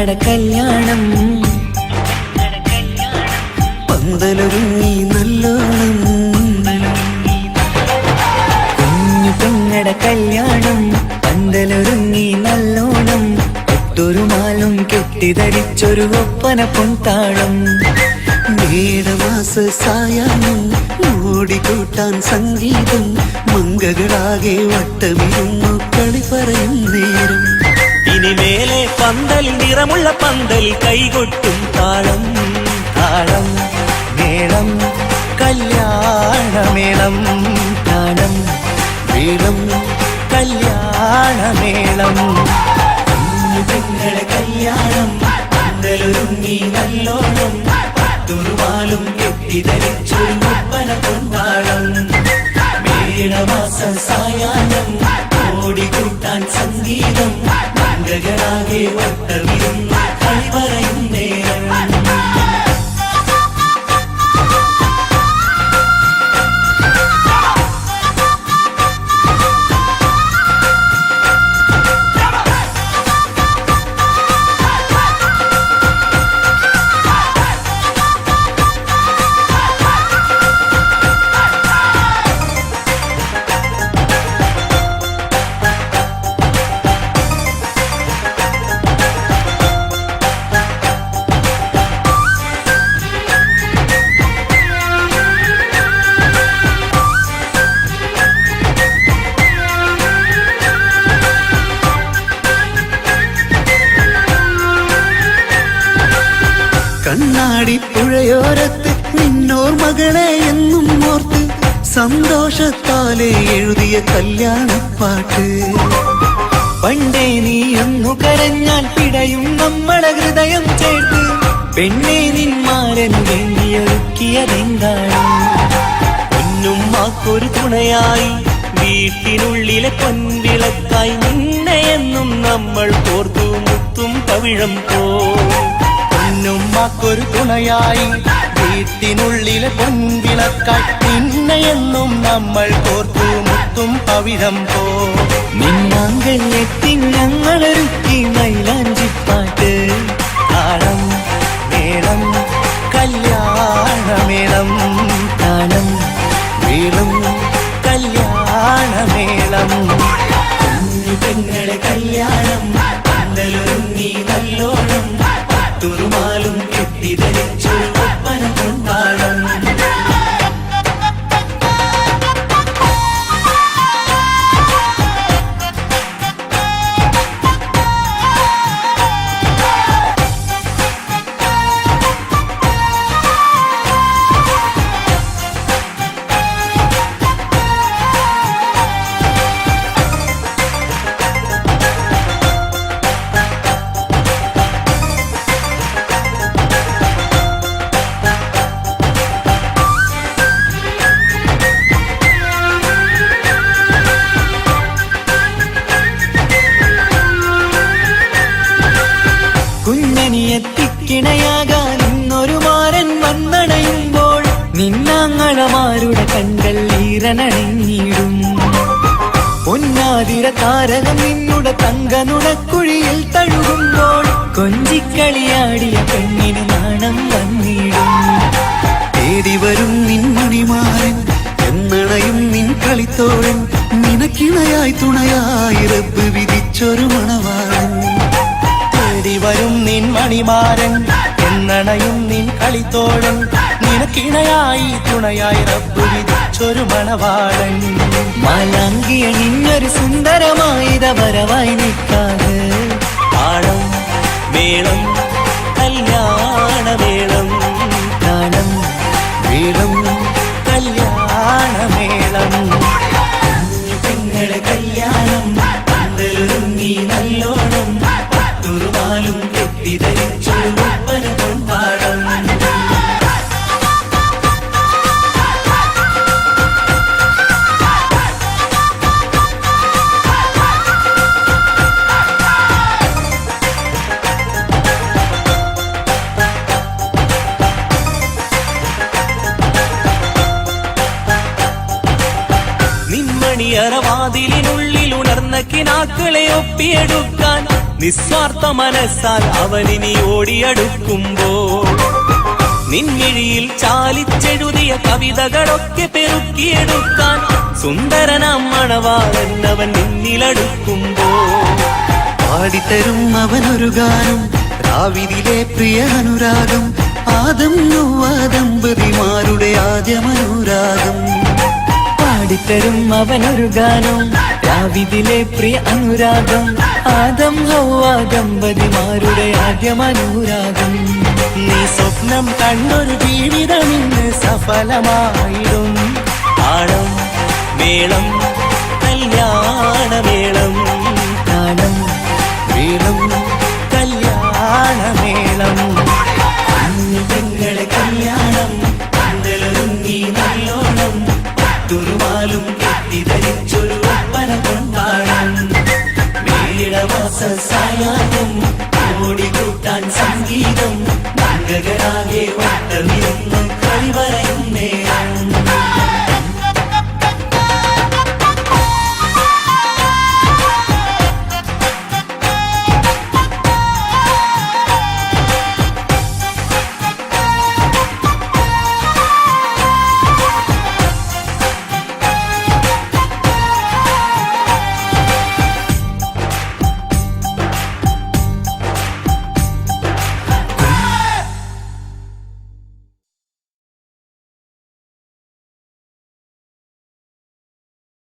കല്യാണം പന്തലൊരുങ്ങി നല്ലോണം കുഞ്ഞു പെങ്ങടെ കല്യാണം പന്തലൊരുങ്ങി നല്ലോണം ഒട്ടൊരു മാലും കെട്ടിധരിച്ചൊരു ഒപ്പന പൊൻതാളം മേടമാസ സായാഹ്നം ഓടിക്കൂട്ടാൻ സംഗീതം മംഗകളാകെ വട്ടമിരുന്നു കളി പറയും നേരം ഇനിമേലെ പന്തലിൽ നിറമുള്ള പന്തലിൽ കൈകൊട്ടും താളം താളം മേളം കല്യാണമേളം താളം മേളം കല്യാണമേളം കുഞ്ഞുപെങ്ങളെ കല്യാണം പന്തലൊരുങ്ങി നല്ലോണം പട്ടുറുമാലും കെട്ടിധരിച്ചൊരു ഒപ്പന പൊൻതാളം മേടമാസ സായാഹ്നം ഓടിക്കൂട്ടാൻ സംഗീതം മംഗകളാകെ വട്ടമിരുന്നു കളി പറയും നേരം കണ്ണാടി പുഴയോരത്ത് നിന്നോർ മകളെ എന്നും ഓർത്ത് സന്തോഷത്താലെ എഴുതിയ കല്യാണപ്പാട്ട് പണ്ടേ നീ ഒന്നു കരഞ്ഞാൽ പിടയും നമ്മളെ ഹൃദയം ചേർത്ത് പെണ്ണെ നിന്മാരൻ വേണ്ടിയൊരുക്കിയതെന്താണ് പൊന്നുമ്മാക്കൊരു തുണയായി വീട്ടിനുള്ളിലെ പൊൻവിളക്കായി നിന്നെയെന്നും നമ്മൾ കോർത്തു മുത്തും പവിഴം പോ പൊന്നുമ്മാക്കൊരു തുണയായി വീട്ടിനുള്ളിലെ പൊൻവിളക്കായി നിന്നെയെന്നും നമ്മൾ കോർത്തു മുത്തും പവിഴം പോ നിന്നാങ്കെത്തി ഞങ്ങളൊരുക്കി മൈലാഞ്ചിപ്പാട്ട് താളം മേളം കല്യാണമേളം താളം മേളം കല്യാണമേളം കുഞ്ഞു പെങ്ങളെ കല്യാണം പന്തലൊരുങ്ങി നല്ലോണം പട്ടുറുമാലും കെട്ടിധരിച്ചൊരു ഒപ്പന പൊൻതാളം കുഞ്ഞനിയെത്തിക്കിണയാകാൻ ഇന്നൊരു മാരൻ വന്നണയുമ്പോൾ നിന്നാങ്ങളമാരുടെ കണ്ടൽ ഈറനണിഞ്ഞിടും പൊന്നാതിര താരകം നിന്നുടെ തങ്കനുടക്കുഴിയിൽ തഴുകുമ്പോൾ കൊഞ്ചിക്കളിയാടിയ പെണ്ണിന് നാണം വന്നിടും തേടി വരും നിൻമണിമാരൻ എന്നണയും നിൻ കളിത്തോഴൻ നിനക്കിണയായി തുണയായി റബ്ബ് വിധിച്ചൊരു മണവാളൻ വരും നിൻ മണിമാരൻ എന്നണയും നിൻ കളിത്തോഴൻ നിനക്കിണയായി തുണയായി റബ്ബ് വിധിച്ചൊരു മണവാളൻ മാലാങ്കിയണിഞ്ഞൊരു സുന്ദരമായിത വരവായി നിൽക്കാതെ താളം മേളം കല്യാണമേളം താളം മേളം കല്യാണമേളം പെങ്ങളെ കല്യാണം പന്തലൊരുങ്ങി നല്ലോണം പട്ടുറുമാലും കെട്ടിധരിച്ചൊരു ഒപ്പന പൊൻതാളം മണിയറവാതിലിനുള്ളിൽ ഉണർന്ന കിനാക്കളെ ഒപ്പിയെടുക്കാൻ നിസ്വാർത്ഥ മനസ്സാൽ അവനിനി ഓടിയടുക്കുമ്പോൾ നിൻമിഴിയിൽ ചാലിച്ചെഴുതിയ കവിതകളൊക്കെ പെറുക്കിയെടുക്കാൻ സുന്ദരനാം മണവാളൻ അവൻ നിന്നിലടുക്കുമ്പോൾ പാടിത്തരും അവനൊരു ഗാനം രാവിലെ പ്രിയ അനുരാഗം ആദം ഹവ്വ ദമ്പതിമാരുടെ ആദ്യമനുരാഗം പാടിത്തരും അവനൊരു ഗാനം രാവിലെ പ്രിയ അനുരാഗം ആദം ഹവ്വ ദമ്പതിമാരുടെ ആദ്യമനുരാഗം നീ സ്വപ്നം കണ്ടൊരു ജീവിതം ഇന്ന് സഫലമായിടും താളം മേളം കല്യാണമേളം താളം മേളം കല്യാണമേളം പെങ്ങളെ കല്യാണം പന്തലൊരുങ്ങി നല്ലോണം തുറുമാലും കെട്ടിധരിച്ചൊരു ഒപ്പന കൊണ്ടാടം മേളവാസ സായാഹ്നം ഓടിക്കൂട്ടാൻ സംഗീതം മംഗളരാകെ വട്ടമിരുന്ന് കളി പറയും നേരം